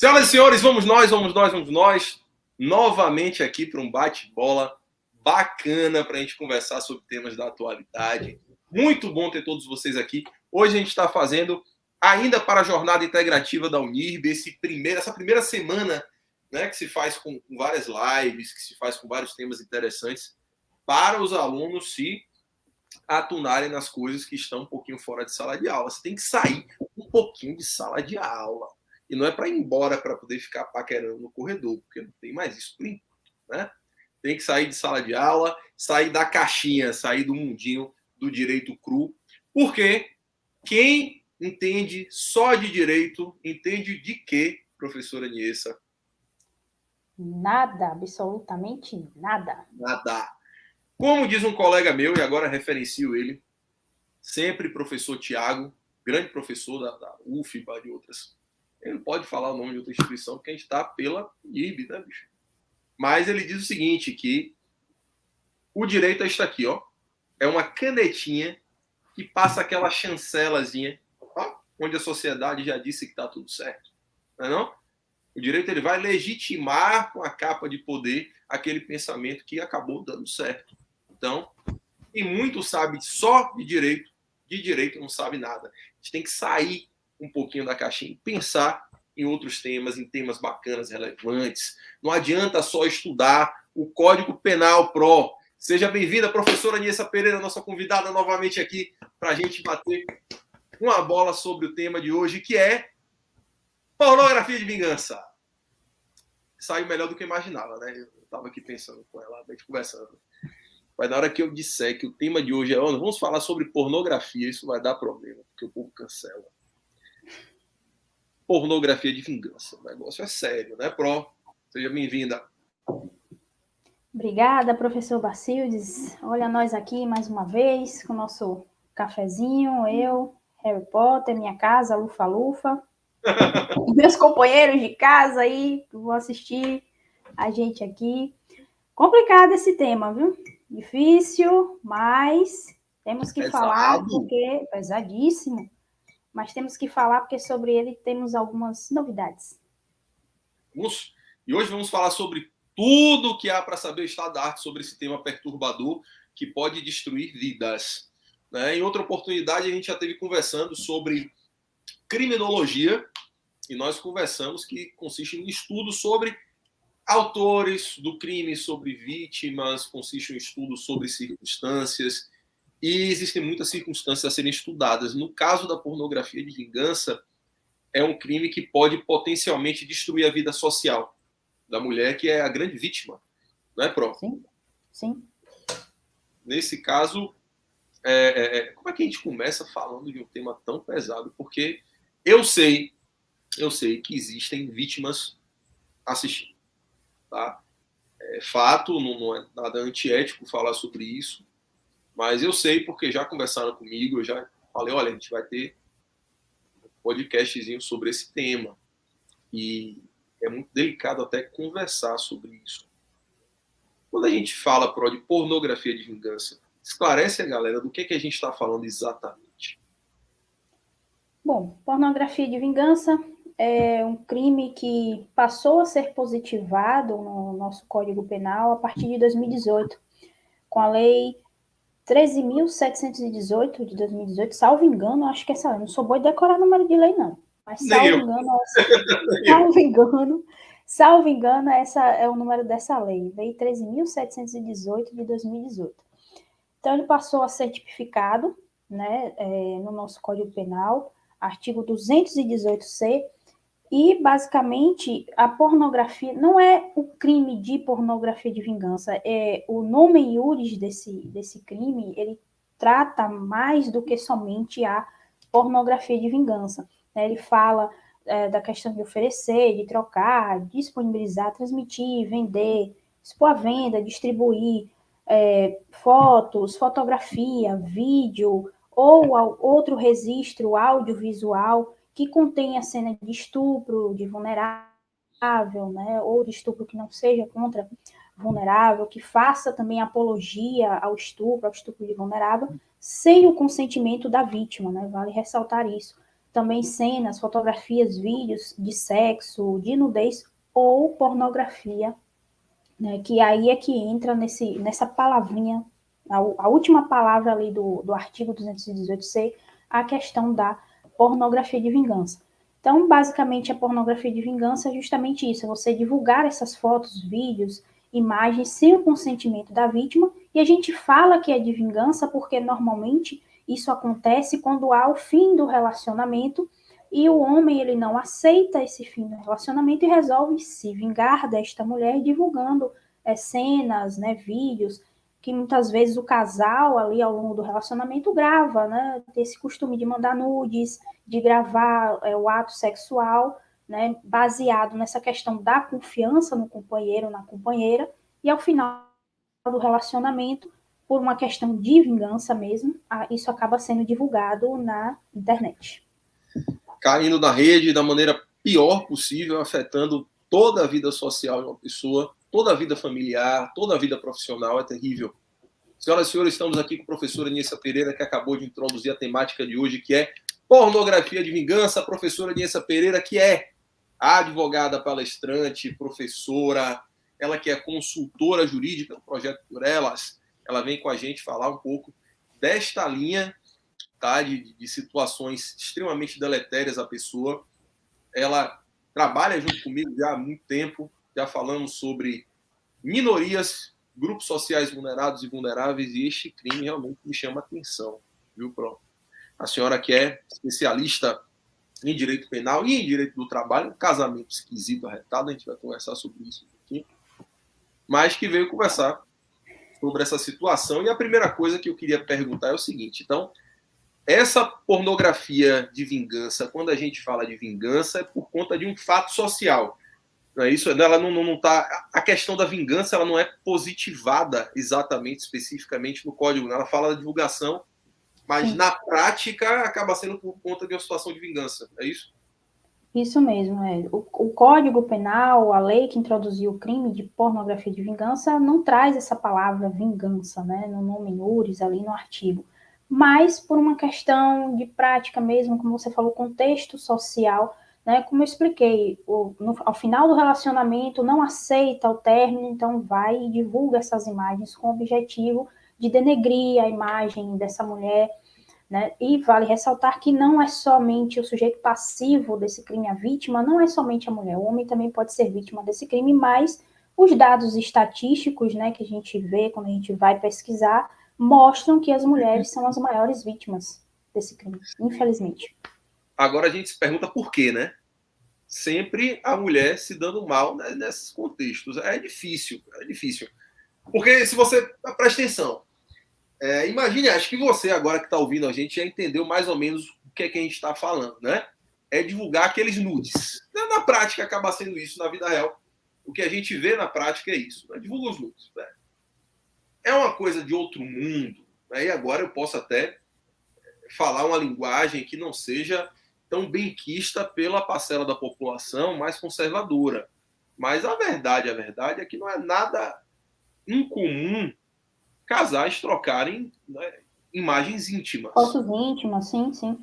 Senhoras e senhores, vamos nós, novamente aqui para um bate-bola bacana para a gente conversar sobre temas da atualidade. Muito bom ter todos vocês aqui. Hoje a gente está fazendo, ainda para a jornada integrativa da Unirb, essa primeira semana, né, que se faz com várias lives, que se faz com vários temas interessantes, para os alunos se atunarem nas coisas que estão um pouquinho fora de sala de aula. Você tem que sair um pouquinho de sala de aula. E não é para ir embora para poder ficar paquerando no corredor, porque não tem mais isso por enquanto, né? Tem que sair de sala de aula, sair da caixinha, sair do mundinho do direito cru, porque quem entende só de direito, entende de quê, professora Niessa? Nada, absolutamente nada. Nada. Como diz um colega meu, e agora referencio ele, sempre professor Tiago, grande professor da UFBA, de outras. Ele não pode falar o nome de outra instituição, porque a gente está pela IB, né, bicho? Mas ele diz o seguinte, que o direito está aqui, ó. É uma canetinha que passa aquela chancelazinha, ó, onde a sociedade já disse que está tudo certo. Não é não? O direito ele vai legitimar com a capa de poder aquele pensamento que acabou dando certo. Então, quem muito sabe só de direito não sabe nada. A gente tem que sair um pouquinho da caixinha e pensar em outros temas, em temas bacanas, relevantes. Não adianta só estudar o Código Penal PRO. Seja bem-vinda, professora Niessa Pereira, nossa convidada novamente aqui, para a gente bater uma bola sobre o tema de hoje, que é pornografia de vingança. Saiu melhor do que eu imaginava, né? Eu estava aqui pensando com ela, a gente conversando. Mas na hora que eu disser que o tema de hoje é vamos falar sobre pornografia, isso vai dar problema, porque o povo cancela. Pornografia de vingança. O negócio é sério, né, Pro? Seja bem-vinda. Obrigada, professor Bacildes. Olha nós aqui mais uma vez, com o nosso cafezinho, eu, Harry Potter, minha casa, Lufa-Lufa. Meus companheiros de casa aí, que vão assistir a gente aqui. Complicado esse tema, viu? Difícil, mas temos que falar, porque pesadíssimo. Mas temos que falar porque sobre ele temos algumas novidades. E hoje vamos falar sobre tudo que há para saber estado da arte sobre esse tema perturbador que pode destruir vidas. Né? Em outra oportunidade, a gente já esteve conversando sobre criminologia e nós conversamos que consiste em um estudo sobre autores do crime, sobre vítimas, consiste em um estudo sobre circunstâncias. E existem muitas circunstâncias a serem estudadas. No caso da pornografia de vingança, é um crime que pode potencialmente destruir a vida social da mulher, que é a grande vítima. Não é, Pro? Sim, sim. Nesse caso, como é que a gente começa falando de um tema tão pesado? Porque eu sei que existem vítimas assistindo. Tá? É fato, não é nada antiético falar sobre isso. Mas eu sei porque já conversaram comigo, eu já falei, olha, a gente vai ter um podcastzinho sobre esse tema. E é muito delicado até conversar sobre isso. Quando a gente fala, Pro, de pornografia de vingança, esclarece a galera do que a gente está falando exatamente. Bom, pornografia de vingança é um crime que passou a ser positivado no nosso Código Penal a partir de 2018, com a Lei 13.718 de 2018, salvo engano, acho que essa lei, não sou boa de decorar o número de lei, não, mas salvo engano, essa é o número dessa lei, Lei 13.718 de 2018. Então, ele passou a ser tipificado, né, no nosso Código Penal, artigo 218-C, e, basicamente, a pornografia não é o crime de pornografia de vingança, é o nome iuris desse crime, ele trata mais do que somente a pornografia de vingança. Né? Ele fala da questão de oferecer, de trocar, disponibilizar, transmitir, vender, expor à venda, distribuir fotos, fotografia, vídeo ou outro registro audiovisual que contém a cena de estupro de vulnerável, né, ou de estupro que não seja contra vulnerável, que faça também apologia ao estupro de vulnerável, sem o consentimento da vítima, né, vale ressaltar isso. também cenas, fotografias, vídeos de sexo, de nudez ou pornografia, né, que aí é que entra nessa palavrinha, a última palavra ali do artigo 218C, a questão da pornografia de vingança. Então, basicamente, a pornografia de vingança é justamente isso, é você divulgar essas fotos, vídeos, imagens sem o consentimento da vítima, e a gente fala que é de vingança porque normalmente isso acontece quando há o fim do relacionamento e o homem ele não aceita esse fim do relacionamento e resolve se vingar desta mulher divulgando cenas, né, vídeos que muitas vezes o casal ali ao longo do relacionamento grava, né, tem esse costume de mandar nudes, de gravar o ato sexual, né, baseado nessa questão da confiança no companheiro, na companheira, e ao final do relacionamento, por uma questão de vingança mesmo, isso acaba sendo divulgado na internet. Caindo na rede da maneira pior possível, afetando toda a vida social de uma pessoa, toda a vida familiar, toda a vida profissional, é terrível. Senhoras e senhores, estamos aqui com a professora Niessa Pereira, que acabou de introduzir a temática de hoje, que é pornografia de vingança. A professora Niessa Pereira, que é advogada palestrante, professora, ela que é consultora jurídica do Projeto Por Elas, ela vem com a gente falar um pouco desta linha, tá, de situações extremamente deletérias à pessoa. Ela trabalha junto comigo já há muito tempo, já falamos sobre minorias, grupos sociais vulnerados e vulneráveis, e este crime realmente me chama a atenção, viu, Pro? A senhora que é especialista em direito penal e em direito do trabalho, um casamento esquisito, arretado, a gente vai conversar sobre isso aqui, mas que veio conversar sobre essa situação. E a primeira coisa que eu queria perguntar é o seguinte, então, essa pornografia de vingança, quando a gente fala de vingança, é por conta de um fato social. Não é isso? Ela não tá. A questão da vingança ela não é positivada exatamente, especificamente no código. Ela fala da divulgação, mas Sim. na prática acaba sendo por conta de uma situação de vingança. É isso? Isso mesmo, é. O Código Penal, a lei que introduziu o crime de pornografia de vingança, não traz essa palavra vingança, né, no nome iuris, ali no artigo. Mas por uma questão de prática mesmo, como você falou, contexto social, né, como eu expliquei, ao final do relacionamento não aceita o término, então vai e divulga essas imagens com o objetivo de denegrir a imagem dessa mulher, né? E vale ressaltar que não é somente o sujeito passivo desse crime, a vítima, não é somente a mulher, o homem também pode ser vítima desse crime, mas os dados estatísticos, né, que a gente vê quando a gente vai pesquisar, mostram que as mulheres são as maiores vítimas desse crime, infelizmente. Agora a gente se pergunta por quê, né? Sempre a mulher se dando mal, né, nesses contextos. É difícil, é difícil. Porque se você. Presta atenção. Imagine, acho que você agora que está ouvindo a gente já entendeu mais ou menos o que é que a gente está falando, né? É divulgar aqueles nudes. Na prática acaba sendo isso na vida real. O que a gente vê na prática é isso, né? Divulga os nudes. Né? É uma coisa de outro mundo. Né? E agora eu posso até falar uma linguagem que não seja tão benquista pela parcela da população mais conservadora. Mas a verdade é que não é nada incomum casais trocarem, né, imagens íntimas. Fotos íntimas, sim, sim.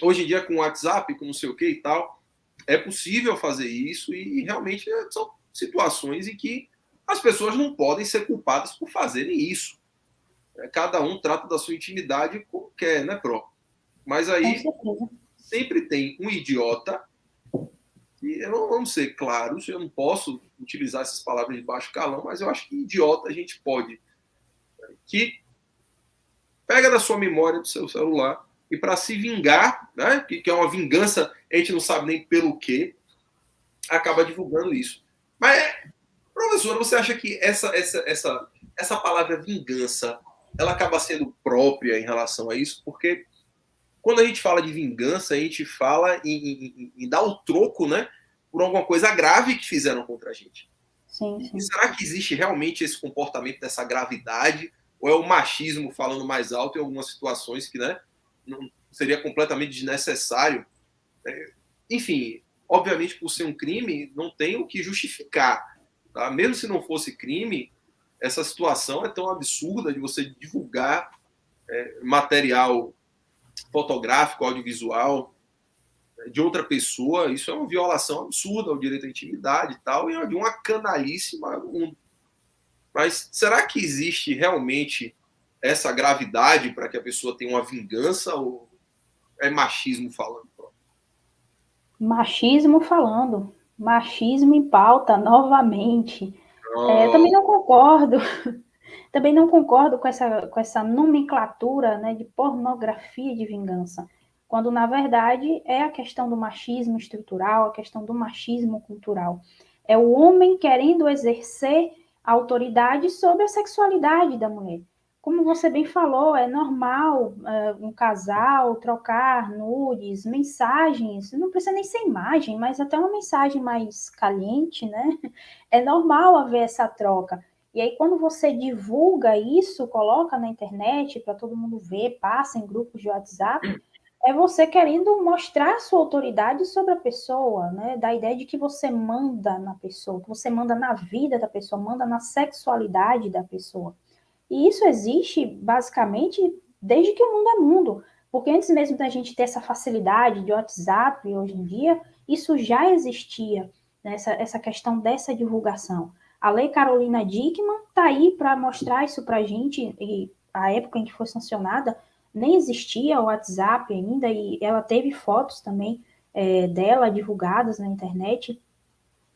Hoje em dia, com o WhatsApp, com não sei o que e tal, é possível fazer isso e realmente são situações em que as pessoas não podem ser culpadas por fazerem isso. Cada um trata da sua intimidade como quer, né, Pro? Mas aí sempre tem um idiota, e vamos ser claros, eu não posso utilizar essas palavras de baixo calão, mas eu acho que idiota a gente pode, que pega da sua memória do seu celular e para se vingar, né, que é uma vingança, a gente não sabe nem pelo que, acaba divulgando isso. Mas, professora, você acha que essa palavra vingança, ela acaba sendo própria em relação a isso? Porque quando a gente fala de vingança, a gente fala em dar o troco, né, por alguma coisa grave que fizeram contra a gente. Sim, sim. E será que existe realmente esse comportamento dessa gravidade? Ou é o machismo falando mais alto em algumas situações que, né, não seria completamente desnecessário? Enfim, obviamente, por ser um crime, não tem o que justificar. Tá? Mesmo se não fosse crime, essa situação é tão absurda de você divulgar material fotográfico, audiovisual, de outra pessoa, isso é uma violação absurda ao direito à intimidade e tal, e é de uma canalice mundo. Mas será que existe realmente essa gravidade para que a pessoa tenha uma vingança ou é machismo falando? Machismo falando. Machismo em pauta novamente. Eu também Oh, não concordo. Também não concordo com essa nomenclatura, né, de pornografia de vingança, quando na verdade é a questão do machismo estrutural, a questão do machismo cultural. É o homem querendo exercer a autoridade sobre a sexualidade da mulher. Como você bem falou, é normal um casal trocar nudes, mensagens, não precisa nem ser imagem, mas até uma mensagem mais caliente, né? É normal haver essa troca. E aí, quando você divulga isso, coloca na internet para todo mundo ver, passa em grupos de WhatsApp, é você querendo mostrar sua autoridade sobre a pessoa, né? Da ideia de que você manda na pessoa, que você manda na vida da pessoa, manda na sexualidade da pessoa. E isso existe, basicamente, desde que o mundo é mundo. Porque antes mesmo da gente ter essa facilidade de WhatsApp, hoje em dia, isso já existia, né? Essa questão dessa divulgação. A Lei Carolina Dickmann está aí para mostrar isso para a gente, e a época em que foi sancionada, nem existia o WhatsApp ainda, e ela teve fotos também dela divulgadas na internet.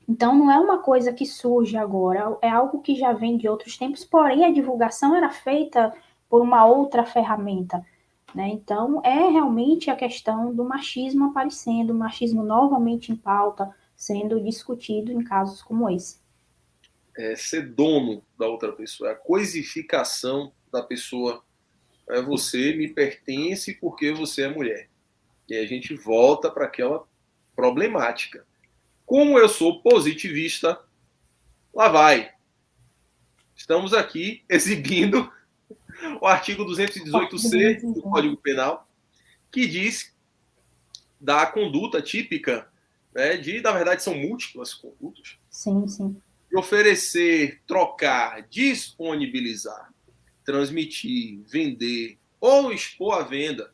Então, não é uma coisa que surge agora, é algo que já vem de outros tempos, porém a divulgação era feita por uma outra ferramenta, né? Então, é realmente a questão do machismo aparecendo, o machismo novamente em pauta, sendo discutido em casos como esse. é ser dono da outra pessoa, é a coisificação da pessoa. É você me pertence porque você é mulher. E aí a gente volta para aquela problemática. Como eu sou positivista, lá vai. Estamos aqui exibindo o artigo 218C do Código Penal, que diz da conduta típica, né, na verdade, são múltiplas condutas, Sim, sim. de oferecer, trocar, disponibilizar, transmitir, vender ou expor à venda,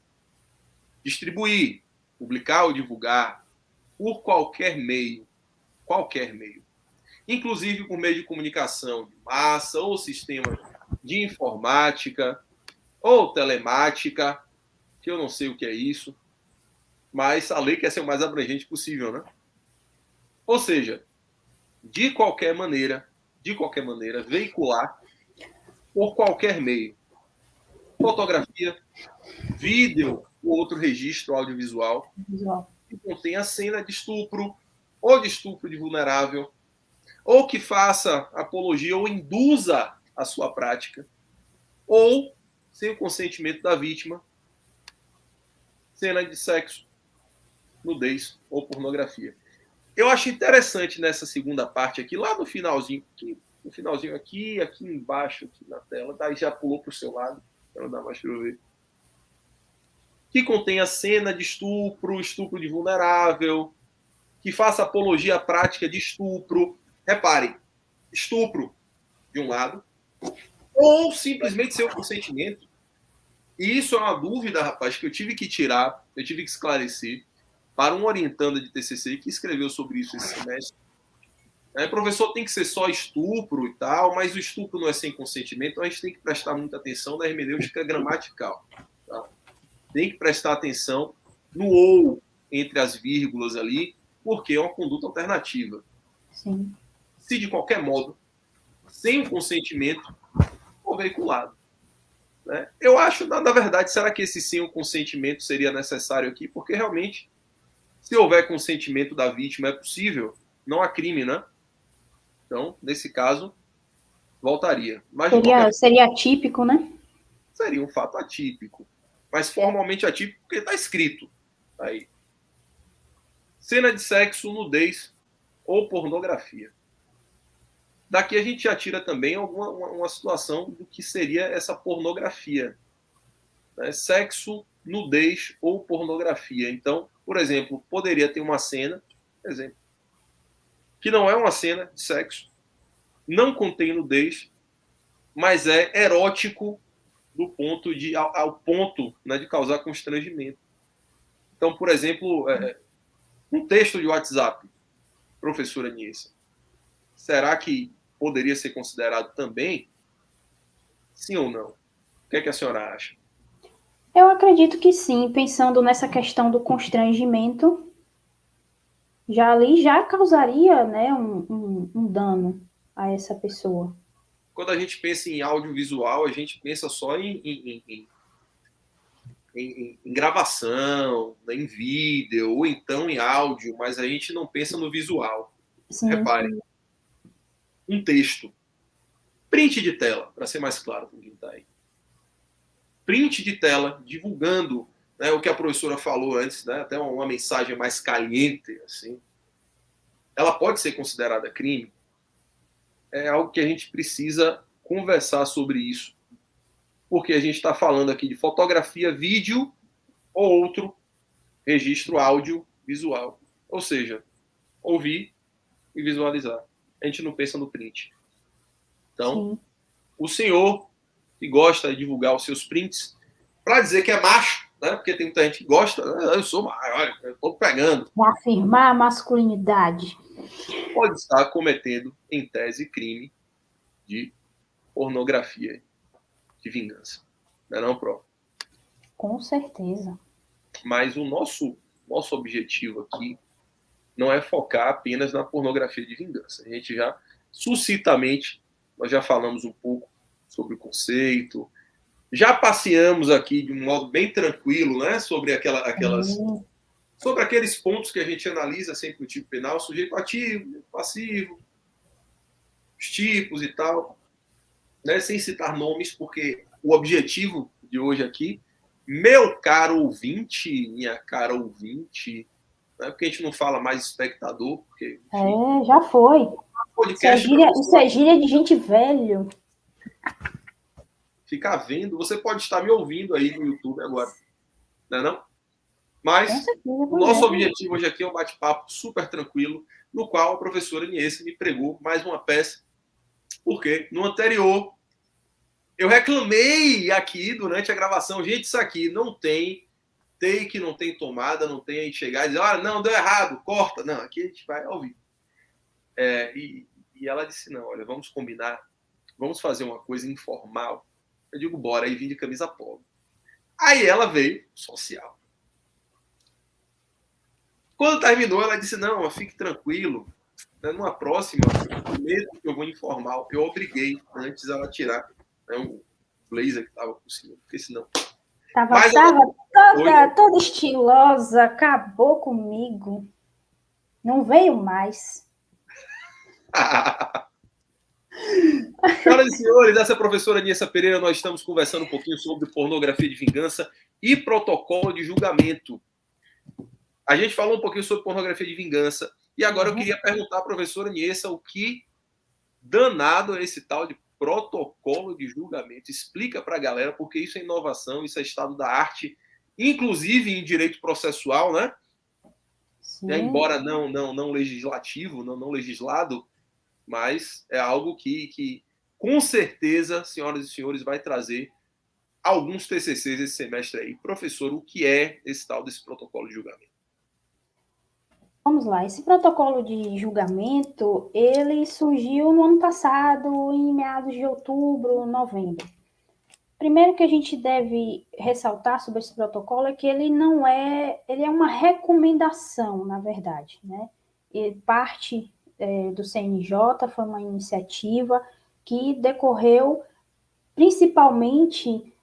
distribuir, publicar ou divulgar, por qualquer meio, inclusive por meio de comunicação de massa ou sistema de informática ou telemática, que eu não sei o que é isso, mas a lei quer ser o mais abrangente possível, né? Ou seja, de qualquer maneira, veicular por qualquer meio, fotografia, vídeo ou outro registro audiovisual Visual. que contenha cena de estupro ou de estupro de vulnerável, ou que faça apologia ou induza a sua prática, ou, sem o consentimento da vítima, cena de sexo, nudez ou pornografia. Eu acho interessante nessa segunda parte aqui, lá no finalzinho aqui embaixo, aqui na tela, daí já pulou para o seu lado, para não dar mais para eu ver, que contém a cena de estupro, estupro de vulnerável, que faça apologia à prática de estupro. Repare, estupro de um lado, ou simplesmente seu consentimento. E isso é uma dúvida, rapaz, que eu tive que tirar, eu tive que esclarecer para um orientanda de TCC que escreveu sobre isso esse semestre. Professor, tem que ser só estupro e tal, mas o estupro não é sem consentimento, então a gente tem que prestar muita atenção na hermenêutica gramatical. Tá? Tem que prestar atenção no ou entre as vírgulas ali, porque é uma conduta alternativa. Sim. Se de qualquer modo, sem o consentimento, for veiculado. Né? Eu acho, na verdade, será que esse sem o consentimento seria necessário aqui? Porque realmente, se houver consentimento da vítima, é possível, não há crime, né? Então, nesse caso, voltaria. Mas, de qualquer forma, Seria atípico, né? seria um fato atípico. Mas formalmente atípico porque está escrito aí. Cena de sexo, nudez ou pornografia. Daqui a gente já tira também uma situação do que seria essa pornografia. Né? Sexo, nudez ou pornografia. Então, por exemplo, poderia ter uma cena, exemplo, que não é uma cena de sexo, não contém nudez, mas é erótico do ponto ao ponto, né, de causar constrangimento. Então, por exemplo, Um texto de WhatsApp, professora Niessa, será que poderia ser considerado também? Sim ou não? O que é que a senhora acha? Eu acredito que sim, pensando nessa questão do constrangimento, já ali já causaria, né, um dano a essa pessoa. Quando a gente pensa em audiovisual, a gente pensa só em gravação, né, em vídeo, ou então em áudio, mas a gente não pensa no visual. Sim, Repare, um texto, print de tela, para ser mais claro com quem está aí. Print de tela, divulgando, né, o que a professora falou antes, né, até uma mensagem mais caliente, assim, ela pode ser considerada crime? É algo que a gente precisa conversar sobre isso, porque a gente está falando aqui de fotografia, vídeo ou outro registro áudio visual. Ou seja, ouvir e visualizar. A gente não pensa no print. Então, sim. o senhor que gosta de divulgar os seus prints, para dizer que é macho, né? Porque tem muita gente que gosta, eu sou macho, olha, eu estou pegando. Reafirmar a masculinidade. Pode estar cometendo, em tese, crime de pornografia de vingança. Não é não, Pro? Com certeza. Mas o nosso objetivo aqui não é focar apenas na pornografia de vingança. A gente já, sucintamente, nós já falamos um pouco sobre o conceito, já passeamos aqui de um modo bem tranquilo, né, sobre sobre aqueles pontos que a gente analisa sempre no tipo penal, sujeito ativo, passivo, os tipos e tal, né, sem citar nomes, porque o objetivo de hoje aqui, meu caro ouvinte, minha cara ouvinte, né, porque a gente não fala mais espectador, porque, enfim, Já foi. podcast Isso é gíria de gente velho. ficar vendo, você pode estar me ouvindo aí no YouTube agora, não é não? Com Mas certeza, o nosso objetivo hoje aqui é um bate-papo super tranquilo, no qual a professora Niessa me pregou mais uma peça, porque no anterior eu reclamei aqui durante a gravação, gente, isso aqui não tem take, não tem tomada, não tem a gente chegar e dizer, olha, não, deu errado, corta. Não, aqui a gente vai ao vivo. E ela disse, não, olha, vamos combinar, vamos fazer uma coisa informal. Eu digo, bora, aí vim de camisa polo. Aí ela veio, social. Quando terminou, ela disse, não, fique tranquilo, né, numa próxima, mesmo que eu vou informal, eu obriguei antes ela tirar, né, o blazer que estava por cima, porque senão... Tava Mas toda estilosa, acabou comigo. Não veio mais. Senhoras e senhores, essa é a professora Niessa Pereira, nós estamos conversando um pouquinho sobre pornografia de vingança e protocolo de julgamento. A gente falou um pouquinho sobre pornografia de vingança e agora eu queria perguntar à professora Niessa o que danado é esse tal de protocolo de julgamento. Explica para a galera, porque isso é inovação, isso é estado da arte, inclusive em direito processual, né? Embora não legislativo, não legislado, mas é algo que com certeza, senhoras e senhores, vai trazer alguns TCCs esse semestre aí. Professor, o que é esse tal desse protocolo de julgamento? Vamos lá, esse protocolo de julgamento, ele surgiu no ano passado, em meados de outubro, novembro. Primeiro que a gente deve ressaltar sobre esse protocolo é que ele ele é uma recomendação, na verdade, né? E parte do CNJ, foi uma iniciativa que decorreu principalmente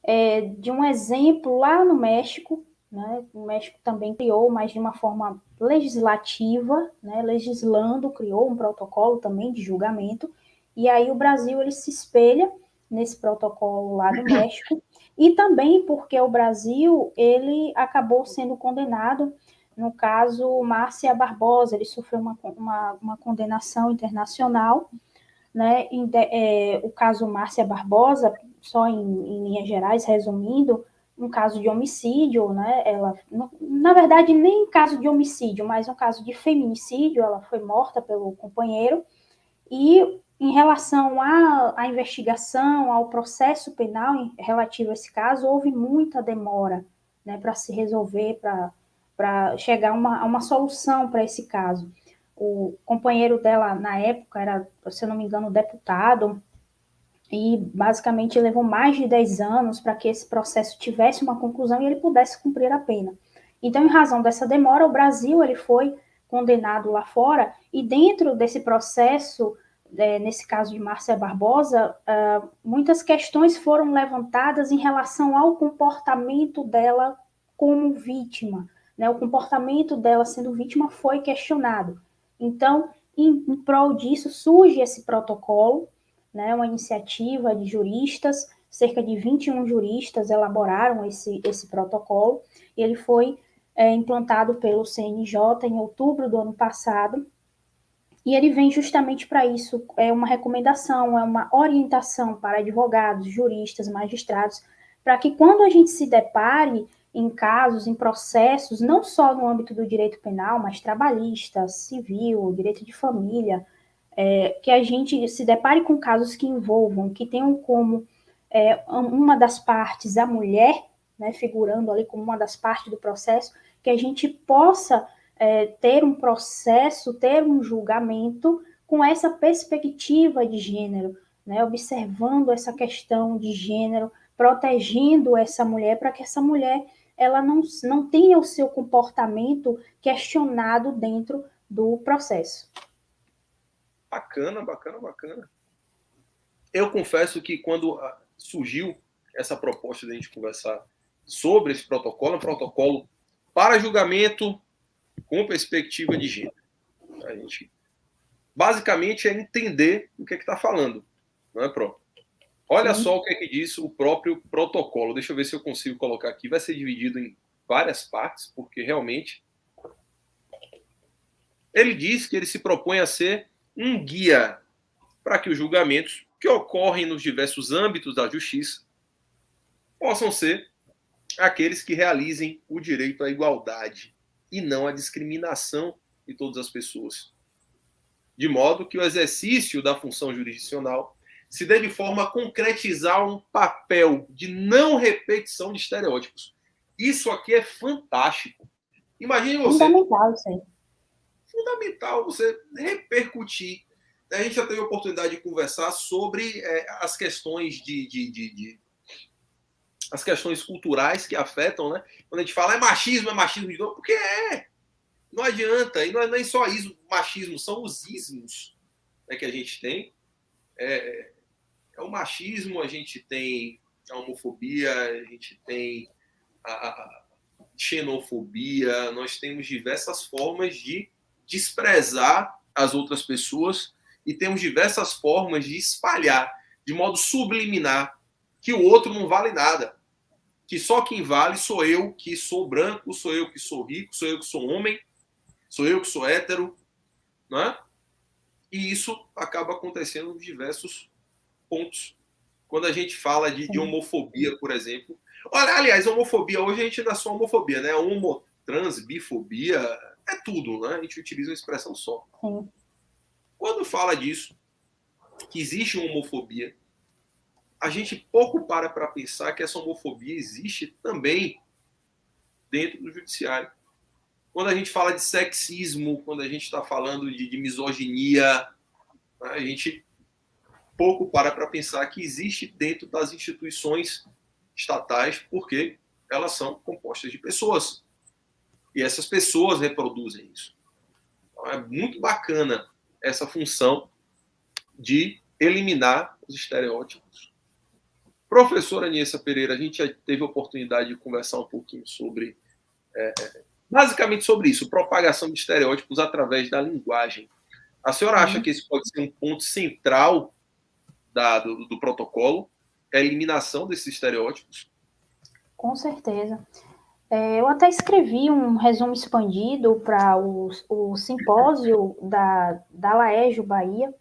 de um exemplo lá no México, né? O México também criou, mas de uma forma legislativa, né? Legislando, criou um protocolo também de julgamento, e aí o Brasil ele se espelha nesse protocolo lá do México, e também porque o Brasil ele acabou sendo condenado, no caso Márcia Barbosa, ele sofreu uma condenação internacional, né? O caso Márcia Barbosa, só em linhas gerais, resumindo, um caso de homicídio, né? Ela, na verdade, nem caso de homicídio, mas um caso de feminicídio, ela foi morta pelo companheiro, e em relação à investigação, ao processo penal relativo a esse caso, houve muita demora, né, para se resolver, para chegar a uma solução para esse caso. O companheiro dela, na época, era, se eu não me engano, deputado, e basicamente levou mais de 10 anos para que esse processo tivesse uma conclusão e ele pudesse cumprir a pena. Então, em razão dessa demora, o Brasil ele foi condenado lá fora, e dentro desse processo, nesse caso de Márcia Barbosa, muitas questões foram levantadas em relação ao comportamento dela como vítima, né? O comportamento dela sendo vítima foi questionado. Então, em prol disso, surge esse protocolo, né? Uma iniciativa de juristas, cerca de 21 juristas elaboraram esse protocolo, e ele foi implantado pelo CNJ em outubro do ano passado, e ele vem justamente para isso, é uma recomendação, é uma orientação para advogados, juristas, magistrados, para que quando a gente se depare em casos, em processos, não só no âmbito do direito penal, mas trabalhista, civil, direito de família, que a gente se depare com casos que envolvam, que tenham como uma das partes a mulher, né, figurando ali como uma das partes do processo, que a gente possa ter um processo, ter um julgamento com essa perspectiva de gênero, né, observando essa questão de gênero, protegendo essa mulher para que essa mulher ela não tenha o seu comportamento questionado dentro do processo. Bacana, bacana, bacana. Eu confesso que quando surgiu essa proposta de a gente conversar sobre esse protocolo, um protocolo para julgamento com perspectiva de gênero. A gente basicamente é entender o que está falando, não é, Pro? Olha Sim. só o que é que diz o próprio protocolo. Deixa eu ver se eu consigo colocar aqui. Vai ser dividido em várias partes, porque realmente ele diz que ele se propõe a ser um guia para que os julgamentos que ocorrem nos diversos âmbitos da justiça possam ser aqueles que realizem o direito à igualdade e não à discriminação de todas as pessoas. De modo que o exercício da função jurisdicional se dê de forma a concretizar um papel de não repetição de estereótipos. Isso aqui é fantástico. Imagine você. Fundamental isso aí. Fundamental você repercutir. A gente já teve a oportunidade de conversar sobre as questões as questões culturais que afetam, né? Quando a gente fala é machismo de novo, porque não adianta, e não é nem só isso, machismo, são os ismos, né, que a gente tem. É o machismo, a gente tem a homofobia, a gente tem a xenofobia, nós temos diversas formas de desprezar as outras pessoas e temos diversas formas de espalhar de modo subliminar que o outro não vale nada, que só quem vale sou eu, que sou branco, sou eu que sou rico, sou eu que sou homem, sou eu que sou hétero, né? E isso acaba acontecendo em diversos pontos. Quando a gente fala de homofobia, por exemplo. Olha, aliás, homofobia, hoje a gente não é só homofobia, né? Homo, trans, bifobia, é tudo, né? A gente utiliza uma expressão só. Sim. Quando fala disso, que existe uma homofobia, a gente pouco para pensar que essa homofobia existe também dentro do judiciário. Quando a gente fala de sexismo, quando a gente está falando de misoginia, a gente pouco para pensar que existe dentro das instituições estatais, porque elas são compostas de pessoas. E essas pessoas reproduzem isso. Então, é muito bacana essa função de eliminar os estereótipos. Professora Niessa Pereira, a gente já teve a oportunidade de conversar um pouquinho sobre, basicamente sobre isso, propagação de estereótipos através da linguagem. A senhora acha que esse pode ser um ponto central do protocolo, a eliminação desses estereótipos? Com certeza. Eu até escrevi um resumo expandido para o simpósio da Laércio Bahia,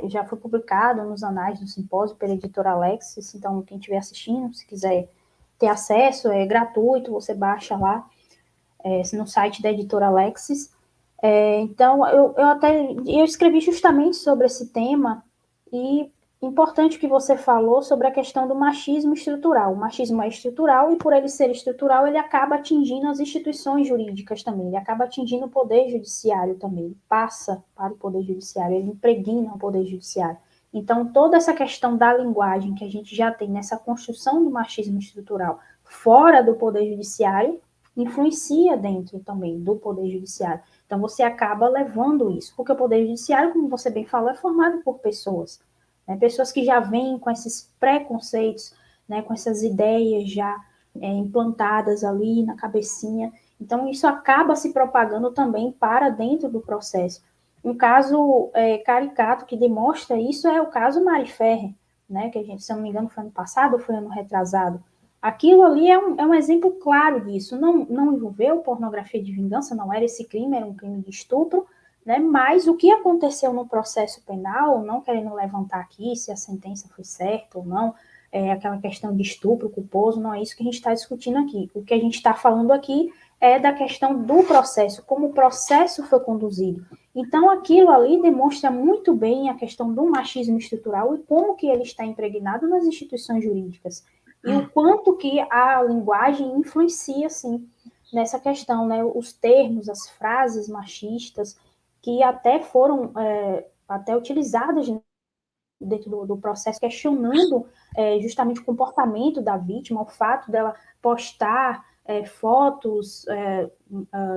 já foi publicado nos anais do simpósio pela editora Alexis, então quem estiver assistindo, se quiser ter acesso, é gratuito, você baixa lá no site da editora Alexis. Então, eu escrevi justamente sobre esse tema e Importante que você falou sobre a questão do machismo estrutural. O machismo é estrutural e, por ele ser estrutural, ele acaba atingindo as instituições jurídicas também, ele acaba atingindo o poder judiciário também, ele passa para o poder judiciário, ele impregna o poder judiciário. Então, toda essa questão da linguagem que a gente já tem nessa construção do machismo estrutural fora do poder judiciário, influencia dentro também do poder judiciário. Então, você acaba levando isso, porque o poder judiciário, como você bem falou, é formado por pessoas, né? Pessoas que já vêm com esses preconceitos, né? Com essas ideias já implantadas ali na cabecinha. Então, isso acaba se propagando também para dentro do processo. Um caso caricato que demonstra isso é o caso Mari Ferrer, né? Que a gente, se eu não me engano, foi ano passado ou foi ano retrasado. Aquilo ali é um exemplo claro disso. Não envolveu pornografia de vingança, não era esse crime, era um crime de estupro, né? Mas o que aconteceu no processo penal, não querendo levantar aqui se a sentença foi certa ou não, aquela questão de estupro culposo, não é isso que a gente está discutindo aqui. O que a gente está falando aqui é da questão do processo, como o processo foi conduzido. Então, aquilo ali demonstra muito bem a questão do machismo estrutural e como que ele está impregnado nas instituições jurídicas. E o quanto que a linguagem influencia, sim, nessa questão, né? Os termos, as frases machistas, que até foram até utilizadas dentro do processo, questionando justamente o comportamento da vítima, o fato dela postar fotos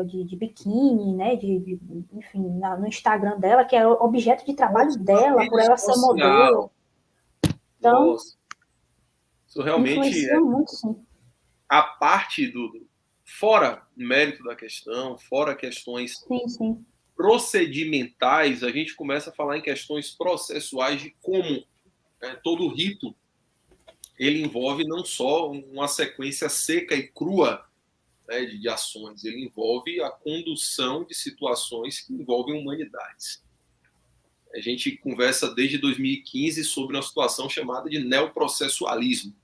de biquíni, né, enfim, no Instagram dela, que é objeto de trabalho dela, por ela ser modelo. Então, nossa, isso realmente influencia muito, sim. a parte fora o mérito da questão, fora questões Sim, sim. procedimentais, a gente começa a falar em questões processuais de como todo rito ele envolve não só uma sequência seca e crua, né, de ações, ele envolve a condução de situações que envolvem humanidades. A gente conversa desde 2015 sobre uma situação chamada de neoprocessualismo.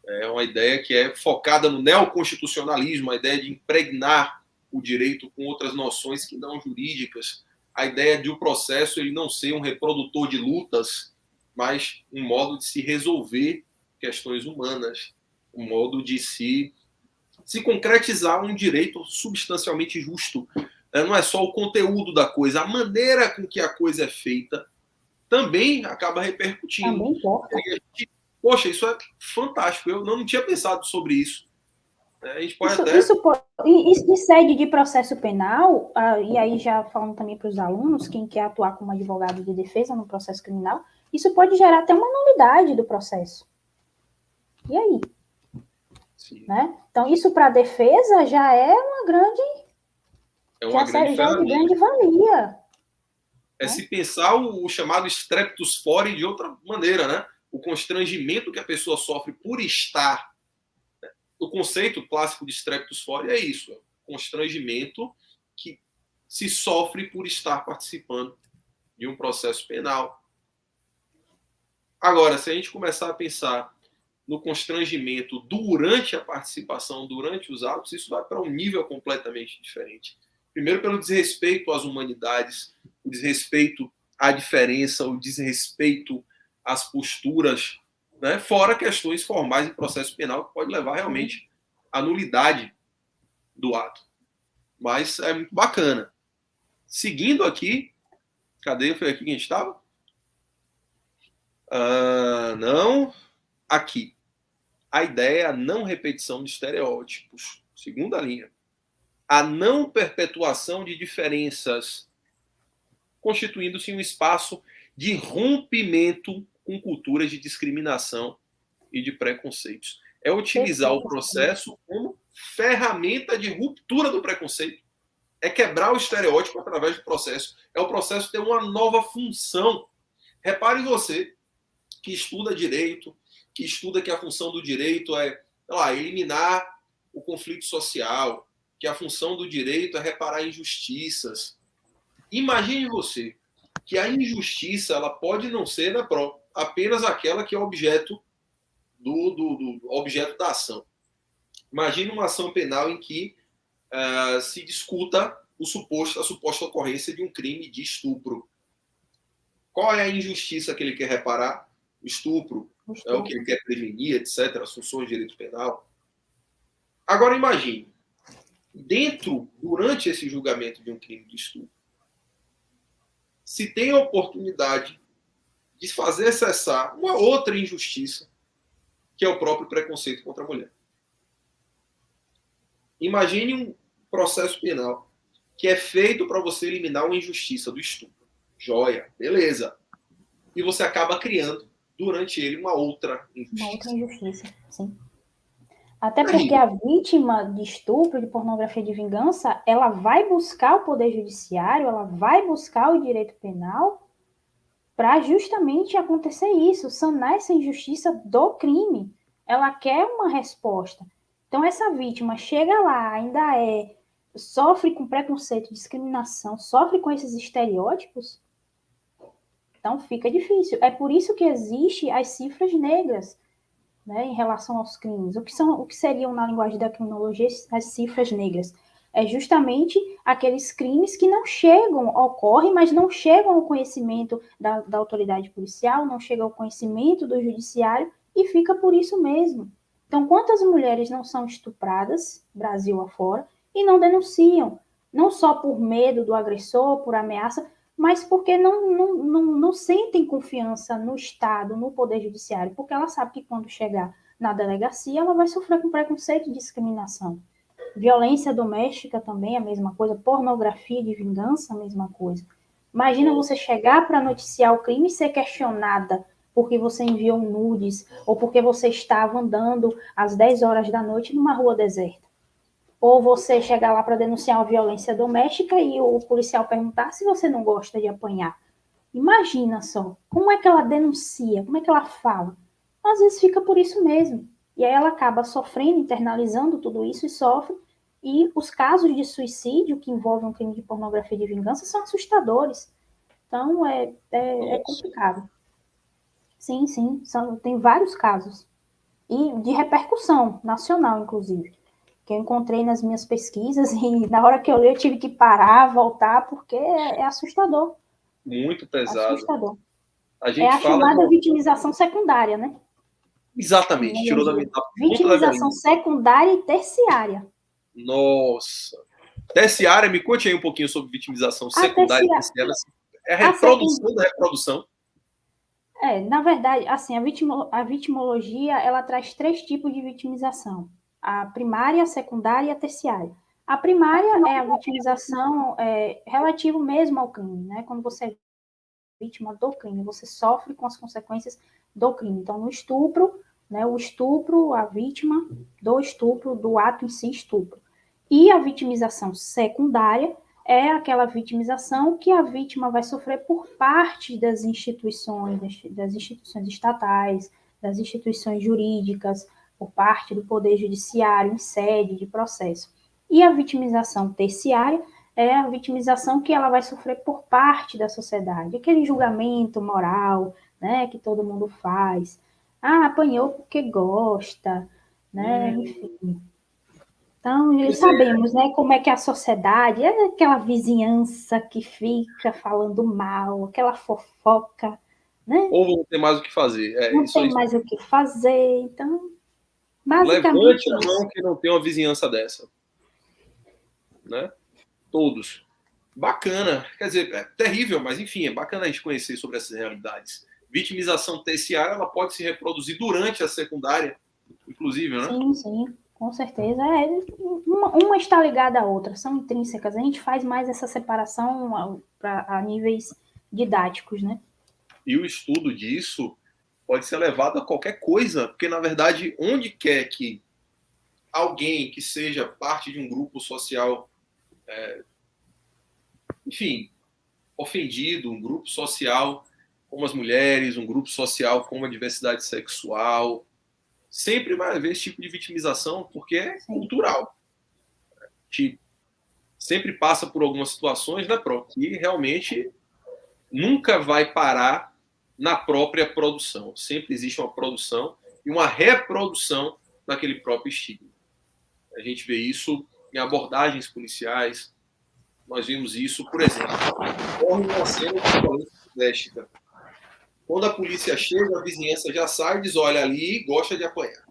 É uma ideia que é focada no neoconstitucionalismo, a ideia de impregnar o direito com outras noções que não jurídicas, a ideia de o processo ele não ser um reprodutor de lutas, mas um modo de se resolver questões humanas, um modo de se concretizar um direito substancialmente justo. Não é só o conteúdo da coisa, a maneira com que a coisa é feita também acaba repercutindo. Também importa. Poxa, isso é fantástico. Eu não tinha pensado sobre isso. A gente pode Isso sede de processo penal, e aí já falando também para os alunos, quem quer atuar como advogado de defesa no processo criminal, isso pode gerar até uma nulidade do processo. E aí? Sim. Né? Então, isso para a defesa já é uma grande. Já é de grande valia. É se pensar o chamado streptus fori de outra maneira, né? O constrangimento que a pessoa sofre por estar. O conceito clássico de streptus fori é isso: é o constrangimento que se sofre por estar participando de um processo penal. Agora, se a gente começar a pensar no constrangimento durante a participação, durante os atos, isso vai para um nível completamente diferente. Primeiro, pelo desrespeito às humanidades, o desrespeito à diferença, o desrespeito às posturas, né? Fora questões formais em processo penal que pode levar realmente à nulidade do ato. Mas é muito bacana. Seguindo aqui, cadê? Foi aqui que a gente estava? Não, aqui. A ideia é a não repetição de estereótipos. Segunda linha. A não perpetuação de diferenças, constituindo-se um espaço de rompimento com culturas de discriminação e de preconceitos. É utilizar o processo como ferramenta de ruptura do preconceito. É quebrar o estereótipo através do processo. É o processo ter uma nova função. Repare você que estuda direito, que estuda que a função do direito é, sei lá, eliminar o conflito social, que a função do direito é reparar injustiças. Imagine você que a injustiça ela pode não ser, né, apenas aquela que é objeto do objeto da ação. Imagine uma ação penal em que se discuta a suposta ocorrência de um crime de estupro. Qual é a injustiça que ele quer reparar? o estupro, é o que ele quer prevenir, etc., as funções de direito penal. Agora imagine, durante esse julgamento de um crime de estupro, se tem a oportunidade de fazer cessar uma outra injustiça, que é o próprio preconceito contra a mulher. Imagine um processo penal que é feito para você eliminar uma injustiça do estupro. Joia, beleza. E você acaba criando, durante ele, uma outra injustiça. Uma outra injustiça, sim. Até porque a vítima de estupro, de pornografia de vingança, ela vai buscar o poder judiciário, ela vai buscar o direito penal para justamente acontecer isso, sanar essa injustiça do crime. Ela quer uma resposta. Então, essa vítima chega lá, ainda sofre com preconceito, discriminação, sofre com esses estereótipos, então fica difícil. É por isso que existem as cifras negras, né, em relação aos crimes. O que seriam, na linguagem da criminologia, as cifras negras? É justamente aqueles crimes que não chegam, ocorrem, mas não chegam ao conhecimento da autoridade policial, não chegam ao conhecimento do judiciário, e fica por isso mesmo. Então, quantas mulheres não são estupradas, Brasil afora, e não denunciam? Não só por medo do agressor, por ameaça, mas porque não sentem confiança no Estado, no Poder Judiciário, porque ela sabe que quando chegar na delegacia, ela vai sofrer com preconceito e discriminação. Violência doméstica também é a mesma coisa, pornografia de vingança, a mesma coisa. Imagina você chegar para noticiar o crime e ser questionada porque você enviou nudes ou porque você estava andando às 10 horas da noite numa rua deserta. Ou você chegar lá para denunciar uma violência doméstica e o policial perguntar se você não gosta de apanhar. Imagina só, como é que ela denuncia, como é que ela fala? Às vezes fica por isso mesmo. E aí ela acaba sofrendo, internalizando tudo isso e sofre. E os casos de suicídio que envolvem um crime de pornografia de vingança são assustadores. Então, é complicado. Sim, tem vários casos. E de repercussão nacional, inclusive, que eu encontrei nas minhas pesquisas, e na hora que eu li eu tive que parar, voltar, porque é assustador. Muito pesado. Assustador. A gente chamada vitimização secundária, né? Exatamente, tirou da minha vitimização secundária e terciária. Nossa. Terciária, me conte aí um pouquinho sobre vitimização secundária e terciária. É a reprodução da reprodução. Na verdade, assim, a vitimologia, ela traz 3 tipos de vitimização. A primária, a secundária e a terciária. A primária é a vitimização relativa mesmo ao crime, né? Quando você é vítima do crime, você sofre com as consequências do crime. Então, no estupro, né, o estupro, a vítima do estupro, do ato em si, estupro. E a vitimização secundária é aquela vitimização que a vítima vai sofrer por parte das instituições estatais, das instituições jurídicas, por parte do Poder Judiciário, em sede de processo. E a vitimização terciária é a vitimização que ela vai sofrer por parte da sociedade, aquele julgamento moral, né, que todo mundo faz. Apanhou porque gosta, né, enfim. Então, sabemos, né, como é que a sociedade, é aquela vizinhança que fica falando mal, aquela fofoca, né? Ou não tem mais o que fazer. Não tem mais o que fazer, então, basicamente... Levante a mão que não tem uma vizinhança dessa. Né? Todos. Bacana. Quer dizer, é terrível, mas enfim, é bacana a gente conhecer sobre essas realidades. Vitimização terciária, ela pode se reproduzir durante a secundária, inclusive, né? Sim, com certeza. Uma está ligada à outra, são intrínsecas. A gente faz mais essa separação a níveis didáticos, né? E o estudo disso pode ser levado a qualquer coisa, porque, na verdade, onde quer que alguém que seja parte de um grupo social, enfim, ofendido, um grupo social como as mulheres, um grupo social como a diversidade sexual, sempre vai haver esse tipo de vitimização, porque é cultural. A gente sempre passa por algumas situações, né, Pro, que realmente nunca vai parar na própria produção. Sempre existe uma produção e uma reprodução daquele próprio estigma. A gente vê isso em abordagens policiais. Nós vimos isso, por exemplo, ocorre uma cena de violência doméstica. Quando a polícia chega, a vizinhança já sai e diz, olha, ali gosta de apanhar.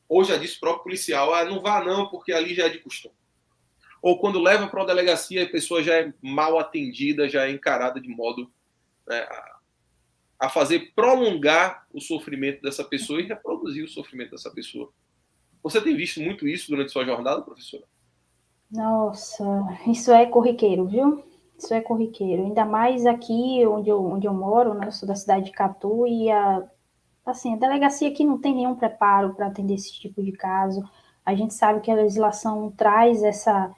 Ou já disse o próprio policial, não vá não, porque ali já é de costume. Ou quando leva para uma delegacia, a pessoa já é mal atendida, já é encarada de modo, né, a fazer prolongar o sofrimento dessa pessoa e reproduzir o sofrimento dessa pessoa. Você tem visto muito isso durante sua jornada, professora? Nossa, isso é corriqueiro, viu? Isso é corriqueiro. Ainda mais aqui onde eu moro, né? Eu sou da cidade de Catu e assim, a delegacia aqui não tem nenhum preparo para atender esse tipo de caso. A gente sabe que a legislação traz essa